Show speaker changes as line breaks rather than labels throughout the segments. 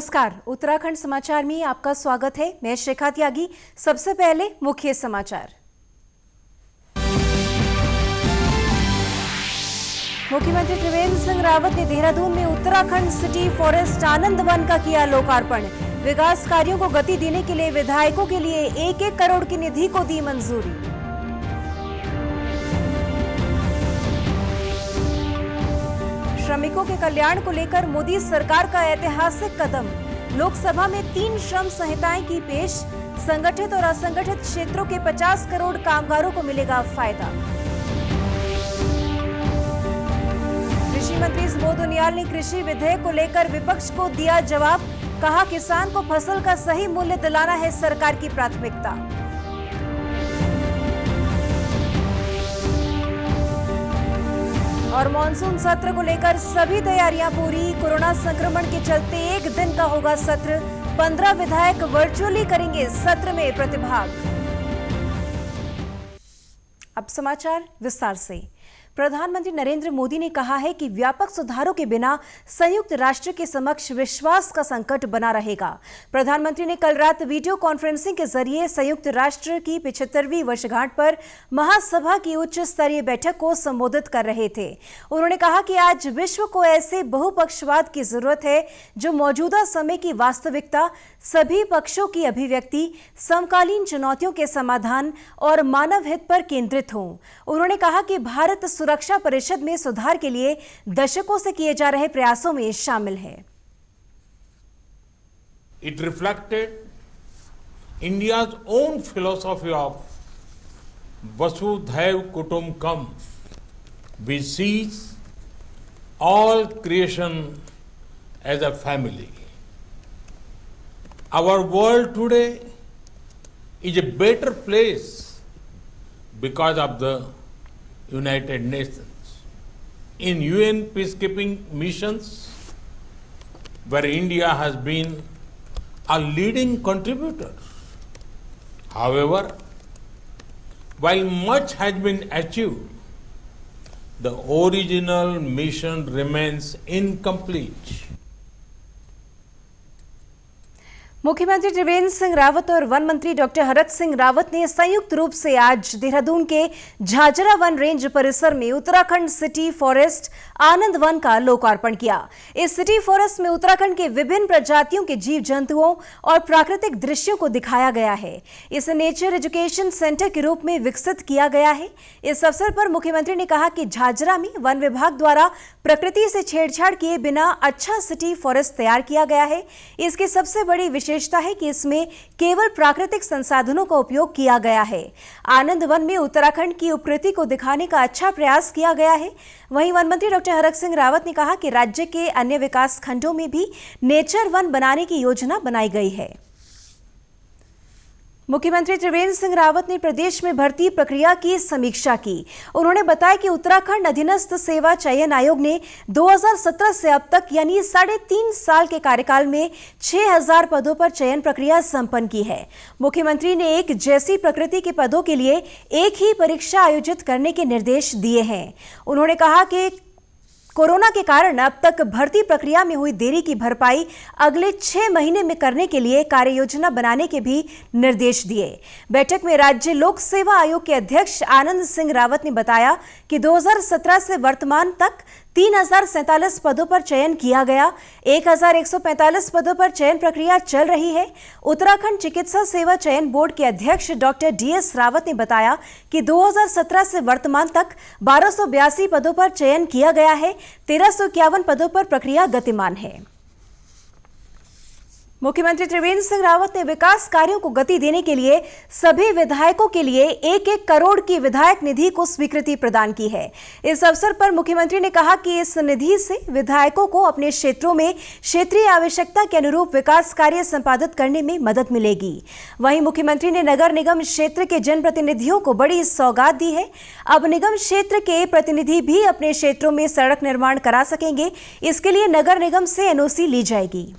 नमस्कार, उत्तराखंड समाचार में आपका स्वागत है। मैं शिखा त्यागी। सबसे पहले मुख्य समाचार। मुख्यमंत्री त्रिवेंद्र सिंह रावत ने देहरादून में उत्तराखंड सिटी फॉरेस्ट आनंद वन का किया लोकार्पण। विकास कार्यों को गति देने के लिए विधायकों के लिए 1-1 करोड़ की निधि को दी मंजूरी। श्रमिकों के कल्याण को लेकर मोदी सरकार का ऐतिहासिक कदम। लोकसभा में 3 श्रम संहिताएं की पेश। संगठित और असंगठित क्षेत्रों के 50 करोड़ कामगारों को मिलेगा फायदा। कृषि मंत्री सुबोध उनियाल ने कृषि विधेयक को लेकर विपक्ष को दिया जवाब। कहा, किसान को फसल का सही मूल्य दिलाना है सरकार की प्राथमिकता। और मॉनसून सत्र को लेकर सभी तैयारियां पूरी। कोरोना संक्रमण के चलते 1 दिन का होगा सत्र। 15 विधायक वर्चुअली करेंगे सत्र में प्रतिभाग। अब समाचार विस्तार से। प्रधानमंत्री नरेंद्र मोदी ने कहा है कि व्यापक सुधारों के बिना संयुक्त राष्ट्र के समक्ष विश्वास का संकट बना रहेगा। प्रधानमंत्री ने कल रात वीडियो कॉन्फ्रेंसिंग के जरिए संयुक्त राष्ट्र की 75वीं वर्षगांठ पर महासभा की उच्च स्तरीय बैठक को संबोधित कर रहे थे। उन्होंने कहा कि आज विश्व को ऐसे बहुपक्षवाद की जरूरत है जो मौजूदा समय की वास्तविकता, सभी पक्षों की अभिव्यक्ति, समकालीन चुनौतियों के समाधान और मानव हित पर केंद्रित हों। उन्होंने कहा कि भारत सुरक्षा परिषद में सुधार के लिए दशकों से किए जा रहे प्रयासों में शामिल है।
It reflected India's own philosophy of Vasudhaiv Kutumbakam, which sees all creation as a family. Our world today is a better place because of the United Nations. In UN peacekeeping missions, where India has been a leading contributor. However, while much has been achieved, the original mission remains incomplete.
मुख्यमंत्री त्रिवेंद्र सिंह रावत और one मंत्री doctor Harak Singh Rawat ने संयुक्त रूप से आज देहरादून के Jhajhra one range परिसर में उत्तराखंड सिटी फॉरेस्ट आनंद वन का लोकार्पण किया। इस सिटी फॉरेस्ट में उत्तराखंड के विभिन्न प्रजातियों के जीव जंतुओं और प्राकृतिक दृश्यों को दिखाया गया है। इसे नेचर एजुकेशन सेंटर के रूप में विकसित किया गया है। इस अवसर पर मुख्यमंत्री ने कहा कि झाझरा में वन विभाग द्वारा प्रकृति से छेड़छाड़ किए बिना अच्छा सिटी फॉरेस्ट तैयार किया गया है। इसकी सबसे बड़ी विशेषता है कि इसमें केवल प्राकृतिक संसाधनों का उपयोग किया गया है। आनंद वन में उत्तराखंड की उपकृति को दिखाने का अच्छा प्रयास किया गया है। वहीं वन मंत्री डॉक्टर हरक सिंह रावत ने कहा कि राज्य के अन्य विकास खंडों में भी नेचर वन बनाने की योजना बनाई गई है। मुख्यमंत्री त्रिवेंद्र सिंह रावत ने प्रदेश में भर्ती प्रक्रिया की समीक्षा की। उन्होंने बताया कि उत्तराखंड अधीनस्थ सेवा चयन आयोग ने 2017 से अब तक यानी 3.5 साल के कार्यकाल में 6000 पदों पर चयन प्रक्रिया संपन्न की है। मुख्यमंत्री ने एक जैसी प्रकृति के पदों के लिए एक ही परीक्षा आयोजित करने के निर्देश दिए हैं। उन्होंने कहा कि कोरोना के कारण अब तक भर्ती प्रक्रिया में हुई देरी की भरपाई अगले 6 महीने में करने के लिए कार्य योजना बनाने के भी निर्देश दिए। बैठक में राज्य लोक सेवा आयोग के अध्यक्ष आनंद सिंह रावत ने बताया कि 2017 से वर्तमान तक 3047 पदों पर चयन किया गया। 1145 पदों पर चयन प्रक्रिया चल रही है। उत्तराखंड चिकित्सा सेवा चयन बोर्ड के अध्यक्ष डॉक्टर DS रावत ने बताया कि 2017 से वर्तमान तक 1282 पदों पर चयन किया गया है। 1351 पदों पर प्रक्रिया गतिमान है। मुख्यमंत्री त्रिवेंद्र सिंह रावत ने विकास कार्यों को गति देने के लिए सभी विधायकों के लिए 1-1 करोड़ की विधायक निधि को स्वीकृति प्रदान की है। इस अवसर पर मुख्यमंत्री ने कहा कि इस निधि से विधायकों को अपने क्षेत्रों में क्षेत्रीय आवश्यकता के अनुरूप विकास कार्य संपादित करने में मदद मिलेगी। वहीं मुख्यमंत्री ने नगर निगम क्षेत्र के जनप्रतिनिधियों को बड़ी सौगात दी है। अब निगम क्षेत्र के प्रतिनिधि भी अपने क्षेत्रों में सड़क निर्माण करा सकेंगे। इसके लिए नगर निगम से NOC ली जाएगी।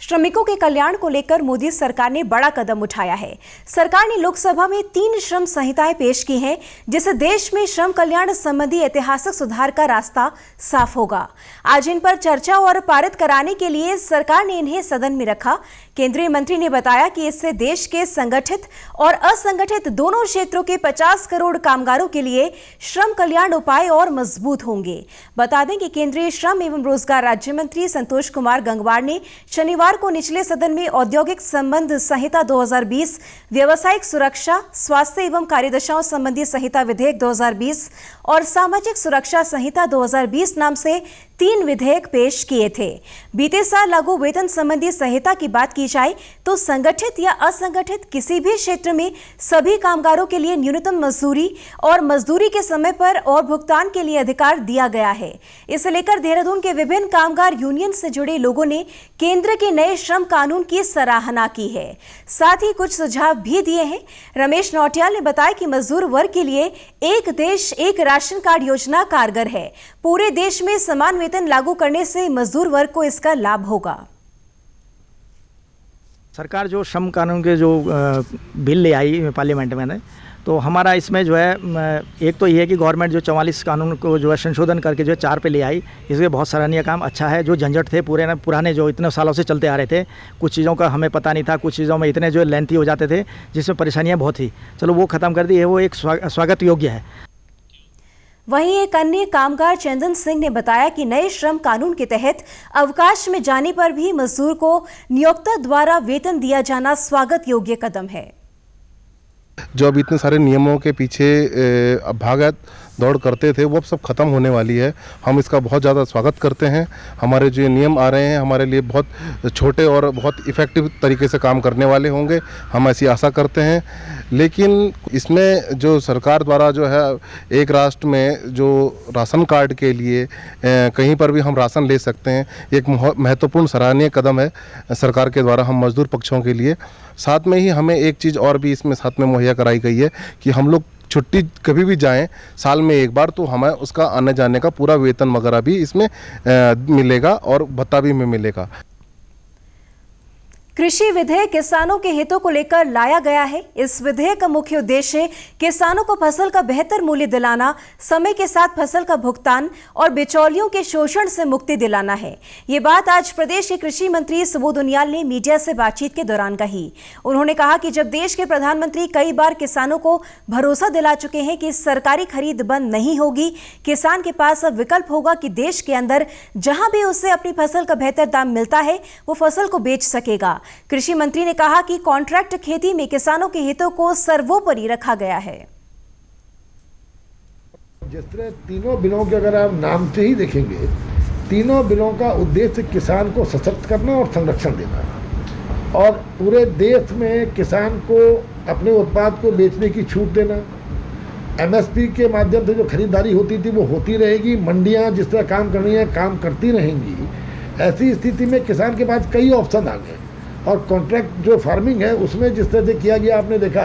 श्रमिकों के कल्याण को लेकर मोदी सरकार ने बड़ा कदम उठाया है। सरकार ने लोकसभा में 3 श्रम संहिताएं पेश की हैं, जिससे देश में श्रम कल्याण संबंधी ऐतिहासिक सुधार का रास्ता साफ होगा। आज इन पर चर्चा और पारित कराने के लिए सरकार ने इन्हें सदन में रखा। केंद्रीय मंत्री ने बताया कि इससे देश के संगठित और असंगठित दोनों क्षेत्रों के 50 करोड़ कामगारों के लिए श्रम कल्याण उपाय और मजबूत होंगे। बता दें कि केंद्रीय श्रम एवं रोजगार राज्य मंत्री संतोष कुमार गंगवार ने शनिवार को निचले सदन में औद्योगिक संबंध संहिता 2020, व्यावसायिक सुरक्षा, स्वास्थ्य एवं कार्यदशाओं संबंधी संहिता विधेयक 2020 और सामाजिक सुरक्षा संहिता 2020 नाम से 3 विधेयक पेश किए थे। बीते साल लागू वेतन संबंधी संहिता की बात की जाए तो संगठित या असंगठित किसी भी क्षेत्र में सभी कामगारों के लिए न्यूनतम मजदूरी और मजदूरी के समय पर और भुगतान के लिए अधिकार दिया गया है। इसे लेकर देहरादून के विभिन्न कामगार यूनियन से जुड़े लोगों ने केंद्र के नए श्रम कानून की सराहना की है। साथ ही कुछ सुझाव भी दिए हैं। रमेश नौटियाल ने बताया कि मजदूर वर्ग के लिए एक देश एक राशन कार्ड योजना कारगर है। पूरे देश में समान वेतन लागू करने से मजदूर वर्ग को इसका लाभ होगा।
सरकार जो श्रम कानून के जो बिल ले आई पार्लियामेंट में, तो हमारा इसमें जो है एक तो ये है कि गवर्नमेंट जो 44 कानून को जो है संशोधन करके जो है 4 पे ले आई, इसमें बहुत सराहनीय काम अच्छा है। जो झंझट थे पुराने जो इतने सालों से चलते आ रहे थे, कुछ चीज़ों का हमें पता नहीं था, कुछ चीज़ों में इतने जो लेंथी हो जाते थे जिसमें परेशानियाँ बहुत थी, चलो वो ख़त्म कर दी है, वो एक स्वागत योग्य है।
वहीं एक अन्य कामगार चंदन सिंह ने बताया कि नए श्रम कानून के तहत अवकाश में जाने पर भी मजदूर को नियोक्ता द्वारा वेतन दिया जाना स्वागत योग्य कदम है।
जो अब इतने सारे नियमों के पीछे भागत दौड़ करते थे, वो अब सब खत्म होने वाली है। हम इसका बहुत ज़्यादा स्वागत करते हैं। हमारे जो नियम आ रहे हैं हमारे लिए बहुत छोटे और बहुत इफ़ेक्टिव तरीके से काम करने वाले होंगे, हम ऐसी आशा करते हैं। लेकिन इसमें जो सरकार द्वारा जो है एक राष्ट्र में जो राशन कार्ड के लिए कहीं पर भी हम राशन ले सकते हैं, एक महत्वपूर्ण सराहनीय कदम है सरकार के द्वारा हम मजदूर पक्षों के लिए। साथ में ही हमें एक चीज़ और भी इसमें साथ में मुहैया कराई गई है कि हम लोग छुट्टी कभी भी जाएं साल में एक बार, तो हमें उसका आने जाने का पूरा वेतन वगैरह भी इसमें मिलेगा और भत्ता भी में मिलेगा।
कृषि विधेयक किसानों के हितों को लेकर लाया गया है। इस विधेयक का मुख्य उद्देश्य किसानों को फसल का बेहतर मूल्य दिलाना, समय के साथ फसल का भुगतान और बिचौलियों के शोषण से मुक्ति दिलाना है। ये बात आज प्रदेश के कृषि मंत्री सुबोध उनियाल ने मीडिया से बातचीत के दौरान कही। उन्होंने कहा कि जब देश के प्रधानमंत्री कई बार किसानों को भरोसा दिला चुके हैं कि सरकारी खरीद बंद नहीं होगी, किसान के पास अब विकल्प होगा कि देश के अंदर जहां भी उसे अपनी फसल का बेहतर दाम मिलता है वो फसल को बेच सकेगा। कृषि मंत्री ने कहा कि कॉन्ट्रैक्ट खेती में किसानों के हितों को सर्वोपरि रखा गया है।
जिस तरह तीनों बिलों के अगर आप नाम से ही देखेंगे, तीनों बिलों का उद्देश्य किसान को सशक्त करना और संरक्षण देना और पूरे देश में किसान को अपने उत्पाद को बेचने की छूट देना। एमएसपी के माध्यम से जो खरीदारी होती थी वो होती रहेगी, मंडियां जिस तरह काम करनी है काम करती रहेंगी। ऐसी स्थिति में किसान के पास कई ऑप्शन आ गए और कॉन्ट्रैक्ट जो फार्मिंग है उसमें जिस तरह से किया गया, आपने देखा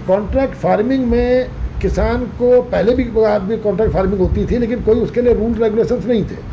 कॉन्ट्रैक्ट फार्मिंग में किसान को पहले भी कॉन्ट्रैक्ट फार्मिंग होती थी लेकिन कोई उसके लिए रूल रेगुलेशंस नहीं थे।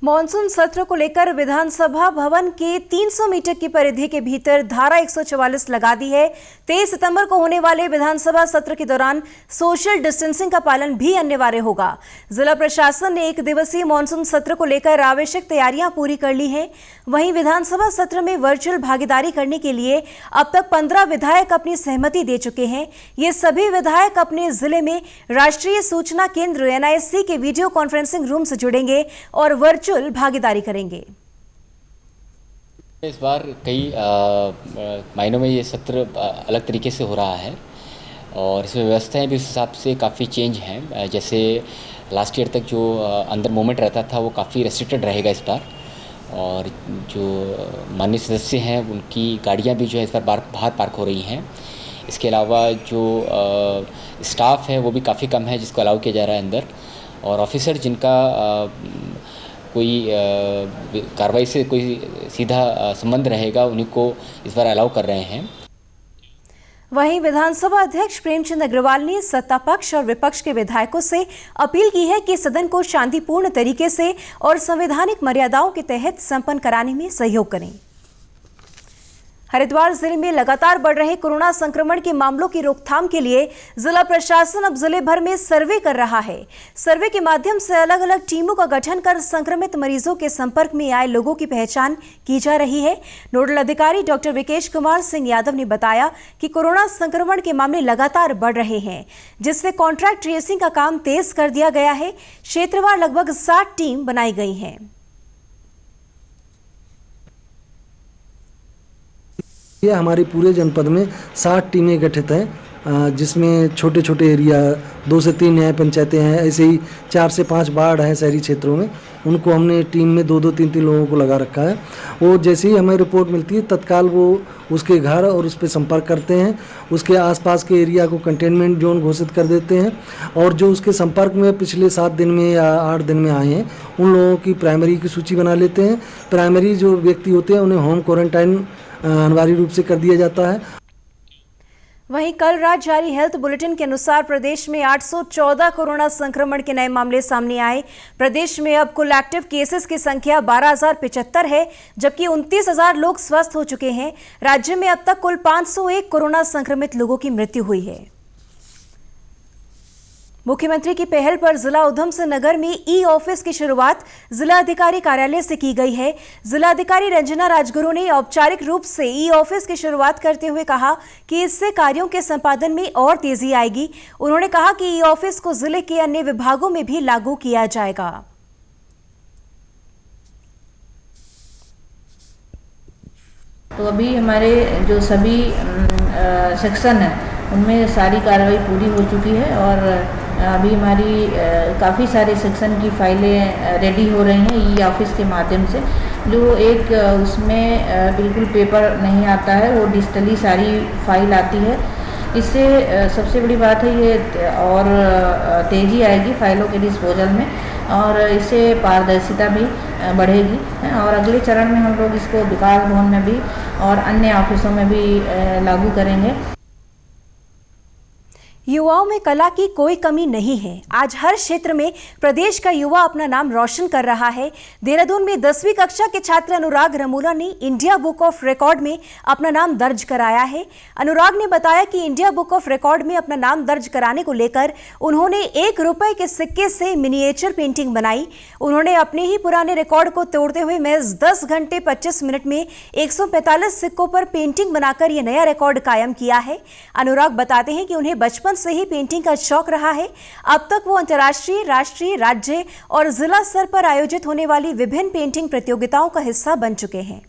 मॉनसून सत्र को लेकर विधानसभा भवन के 300 मीटर की परिधि के भीतर धारा 144 लगा दी है। 23 सितंबर को होने वाले विधानसभा सत्र के दौरान सोशल डिस्टेंसिंग का पालन भी अनिवार्य होगा। जिला प्रशासन ने 1 दिवसीय मॉनसून सत्र को लेकर आवश्यक तैयारियां पूरी कर ली हैं। वहीं विधानसभा सत्र में वर्चुअल भागीदारी करने के लिए अब तक 15 विधायक अपनी सहमति दे चुके हैं। ये सभी विधायक अपने जिले में राष्ट्रीय सूचना केंद्र NIC के वीडियो कॉन्फ्रेंसिंग रूम से जुड़ेंगे और वर्चुअल भागीदारी करेंगे।
इस बार कई मायनों में ये सत्र अलग तरीके से हो रहा है और इसमें व्यवस्थाएं भी उस हिसाब से काफ़ी चेंज हैं। जैसे लास्ट ईयर तक जो अंदर मूवमेंट रहता था वो काफ़ी रेस्ट्रिक्टेड रहेगा इस बार, और जो माननीय सदस्य हैं उनकी गाड़ियां भी जो है इस बार बाहर पार्क हो रही हैं। इसके अलावा जो स्टाफ है वो भी काफ़ी कम है जिसको अलाउ किया जा रहा है अंदर, और ऑफिसर जिनका कोई कार्रवाई से कोई सीधा संबंध रहेगा उन्हीं को इस बार अलाउ कर रहे हैं।
वहीं विधानसभा अध्यक्ष प्रेमचंद अग्रवाल ने सत्ता पक्ष और विपक्ष के विधायकों से अपील की है कि सदन को शांतिपूर्ण तरीके से और संवैधानिक मर्यादाओं के तहत संपन्न कराने में सहयोग करें। हरिद्वार जिले में लगातार बढ़ रहे कोरोना संक्रमण के मामलों की रोकथाम के लिए जिला प्रशासन अब जिले भर में सर्वे कर रहा है। सर्वे के माध्यम से अलग अलग टीमों का गठन कर संक्रमित मरीजों के संपर्क में आए लोगों की पहचान की जा रही है। नोडल अधिकारी डॉक्टर विकेश कुमार सिंह यादव ने बताया कि कोरोना संक्रमण के मामले लगातार बढ़ रहे हैं, जिससे कॉन्ट्रैक्ट ट्रेसिंग का काम तेज कर दिया गया है। क्षेत्रवार लगभग 60 टीम बनाई गई हैं।
हमारे पूरे जनपद में 60 टीमें गठित हैं, जिसमें छोटे छोटे एरिया 2 से 3 न्याय पंचायतें हैं, ऐसे ही 4 से 5 वार्ड हैं शहरी क्षेत्रों में। उनको हमने टीम में 2-2, 3-3 लोगों को लगा रखा है। वो जैसे ही हमें रिपोर्ट मिलती है तत्काल वो उसके घर और उस पर संपर्क करते हैं, उसके आसपास के एरिया को कंटेनमेंट जोन घोषित कर देते हैं और जो उसके संपर्क में पिछले 7 दिन में या 8 दिन में आए हैं उन लोगों की प्राइमरी की सूची बना लेते हैं। प्राइमरी जो व्यक्ति होते हैं उन्हें होम क्वारंटाइन अनिवार्य रूप से कर दिया जाता है।
वहीं कल रात जारी हेल्थ बुलेटिन के अनुसार प्रदेश में 814 कोरोना संक्रमण के नए मामले सामने आए। प्रदेश में अब कुल एक्टिव केसेस की संख्या 12,075 है, जबकि 29,000 लोग स्वस्थ हो चुके हैं। राज्य में अब तक कुल 501 कोरोना संक्रमित लोगों की मृत्यु हुई है। मुख्यमंत्री की पहल पर जिला उधम सिंह नगर में ई ऑफिस की शुरुआत जिला अधिकारी कार्यालय से की गई है। जिला अधिकारी रंजना राजगुरु ने औपचारिक रूप से ई ऑफिस की शुरुआत करते हुए कहा कि इससे कार्यों के संपादन में और तेजी आएगी। उन्होंने कहा कि ई ऑफिस को जिले के अन्य विभागों में भी लागू किया जाएगा।
तो अभी हमारे जो सभी सेक्शन हैं उनमें सारी कार्रवाई पूरी हो चुकी है और अभी हमारी काफ़ी सारे सेक्शन की फाइलें रेडी हो रही हैं ई ऑफिस के माध्यम से। जो एक उसमें बिल्कुल पेपर नहीं आता है, वो डिजिटली सारी फाइल आती है। इससे सबसे बड़ी बात है ये और तेज़ी आएगी फाइलों के डिस्पोजल में और इससे पारदर्शिता भी बढ़ेगी और अगले चरण में हम लोग इसको विकास भवन में भी और अन्य ऑफिसों में भी लागू करेंगे।
युवाओं में कला की कोई कमी नहीं है। आज हर क्षेत्र में प्रदेश का युवा अपना नाम रोशन कर रहा है। देहरादून में 10वीं कक्षा के छात्र अनुराग रमूला ने इंडिया बुक ऑफ रिकॉर्ड में अपना नाम दर्ज कराया है। अनुराग ने बताया कि इंडिया बुक ऑफ रिकॉर्ड में अपना नाम दर्ज कराने को लेकर उन्होंने 1 रुपए के सिक्के से मिनिएचर पेंटिंग बनाई। उन्होंने अपने ही पुराने रिकॉर्ड को तोड़ते हुए महज 10 घंटे 25 मिनट में 145 सिक्कों पर पेंटिंग बनाकर यह नया रिकॉर्ड कायम किया है। अनुराग बताते हैं कि उन्हें बचपन से ही पेंटिंग का शौक रहा है। अब तक वो अंतर्राष्ट्रीय, राष्ट्रीय, राज्य और जिला स्तर पर आयोजित होने वाली विभिन्न पेंटिंग प्रतियोगिताओं का हिस्सा बन चुके हैं।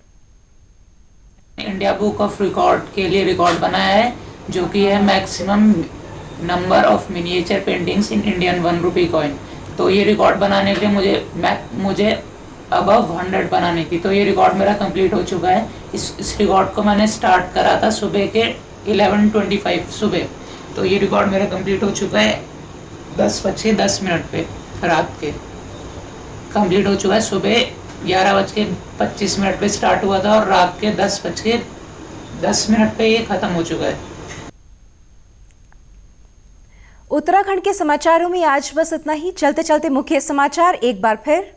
इंडिया बुक ऑफ रिकॉर्ड के लिए रिकॉर्ड बनाया है, जो कि है maximum number of miniature paintings in Indian 1 rupee coin. तो ये रिकॉर्ड बनाने के लिए मुझे अबव 100 बनाने की, तो ये रिकॉर्ड मेरा कंप्लीट हो चुका है। इस रिकॉर्ड को मैंने स्टार्ट करा था सुबह के 11:25 सुबह, तो ये रिकॉर्ड मेरा कंप्लीट हो चुका है 10:10 पे रात के कंप्लीट हो चुका है। सुबह 11:25 पे स्टार्ट हुआ था और रात के 10:10 पे ये खत्म हो चुका है।
उत्तराखंड के समाचारों में आज बस इतना ही। चलते चलते मुख्य समाचार एक बार फिर।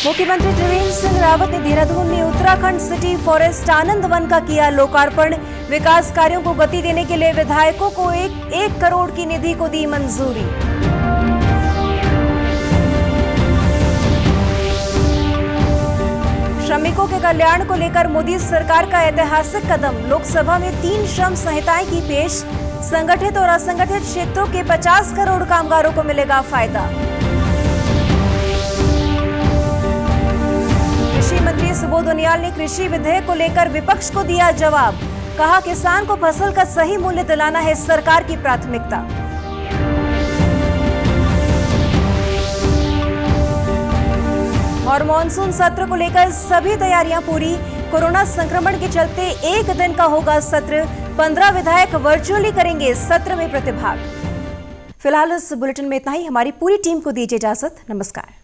मुख्यमंत्री त्रिवेंद्र सिंह रावत ने देहरादून में उत्तराखंड सिटी फॉरेस्ट आनंद वन का किया लोकार्पण। विकास कार्यों को गति देने के लिए विधायकों को 1 करोड़ की निधि को दी मंजूरी। श्रमिकों के कल्याण को लेकर मोदी सरकार का ऐतिहासिक कदम। लोकसभा में 3 श्रम संहिताएं की पेश। संगठित और असंगठित क्षेत्रों के 50 करोड़ कामगारों को मिलेगा फायदा। कृषि मंत्री सुबोध उनियाल ने कृषि विधेयक को लेकर विपक्ष को दिया जवाब। कहा, किसान को फसल का सही मूल्य दिलाना है सरकार की प्राथमिकता। और मॉनसून सत्र को लेकर सभी तैयारियां पूरी। कोरोना संक्रमण के चलते 1 दिन का होगा सत्र। 15 विधायक वर्चुअली करेंगे सत्र में प्रतिभाग। फिलहाल इस बुलेटिन में इतना ही। हमारी पूरी टीम को दीजिए इजाजत। नमस्कार।